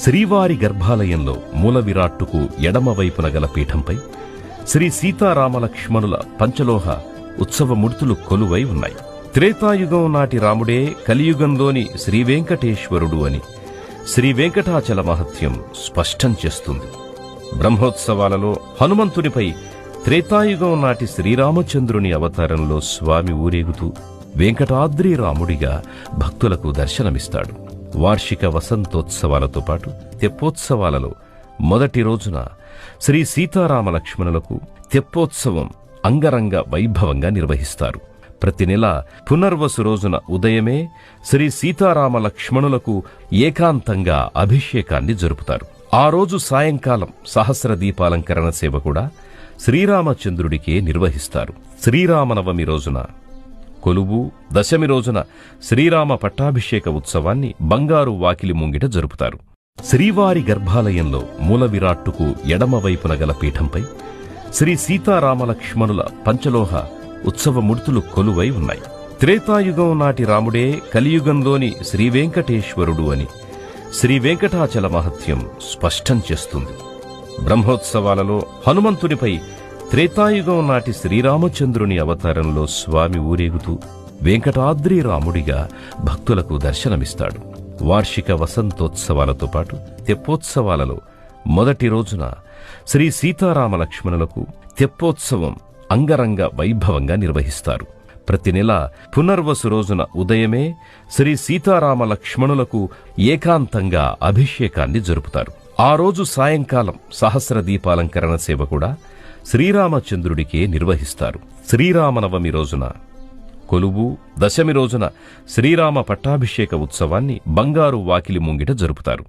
శ్రీవారి గర్భాలయంలో మూల విరాట్టుకు ఎడమవైపున గల పీఠంపై శ్రీ సీతారామలక్ష్మణుల పంచలోహ ఉత్సవమూర్తులు కొలువై ఉన్నాయి. త్రేతాయుగం నాటి రాముడే కలియుగంలోని శ్రీవేంకటేశ్వరుడు అని శ్రీవేంకటాచల మహత్యం స్పష్టం చేస్తుంది. బ్రహ్మోత్సవాలలో హనుమంతునిపై త్రేతాయుగం నాటి శ్రీరామచంద్రుని అవతారంలో స్వామి ఊరేగుతూ వెంకటాద్రి రాముడిగా భక్తులకు దర్శనమిస్తాడు. వార్షిక వసంతోత్సవాలతో పాటు తెప్పోత్సవాలలో మొదటి రోజున శ్రీ సీతారామలక్ష్మణులకు తెప్పోత్సవం అంగరంగ వైభవంగా నిర్వహిస్తారు. ప్రతి నెల పునర్వసు రోజున ఉదయమే శ్రీ సీతారామలక్ష్మణులకు ఏకాంతంగా అభిషేకాన్ని జరుపుతారు. ఆ రోజు సాయంకాలం సహస్ర దీపాలంకరణ సేవ కూడా శ్రీరామచంద్రుడికే నిర్వహిస్తారు. శ్రీరామనవమి రోజున కొలువు, దశమి రోజున శ్రీరామ పట్టాభిషేక ఉత్సవాన్ని బంగారు వాకిలి ముంగిట జరుపుతారు. శ్రీవారి గర్భాలయంలో మూల విరాట్టుకు ఎడమవైపున గల పీఠంపై శ్రీ సీతారామలక్ష్మణుల పంచలోహ ఉత్సవమూర్తులు కొలువై ఉన్నాయి. త్రేతాయుగం నాటి రాముడే కలియుగంలోని శ్రీవేంకటేశ్వరుడు అని శ్రీవేంకటాచల మహత్యం స్పష్టం చేస్తుంది. బ్రహ్మోత్సవాలలో హనుమంతునిపై త్రేతాయుగం నాటి శ్రీరామచంద్రుని అవతారంలో స్వామి ఊరేగుతూ వెంకటాద్రి రాముడిగా భక్తులకు దర్శనమిస్తాడు. వార్షిక వసంతోత్సవాలతో పాటు తెప్పోత్సవాలలో మొదటి రోజున శ్రీ సీతారామలక్ష్మణులకు తెప్పోత్సవం అంగరంగ వైభవంగా నిర్వహిస్తారు. ప్రతి నెల పునర్వసు రోజున ఉదయమే శ్రీ సీతారామలక్ష్మణులకు ఏకాంతంగా అభిషేకాన్ని జరుపుతారు. ఆ రోజు సాయంకాలం సహస్ర దీపాలంకరణ సేవ కూడా శ్రీరామచంద్రుడికే నిర్వహిస్తారు. శ్రీరామనవమి రోజున కొలువు, దశమి రోజున శ్రీరామ పట్టాభిషేక ఉత్సవాన్ని బంగారు వాకిలి ముంగిట జరుపుతారు.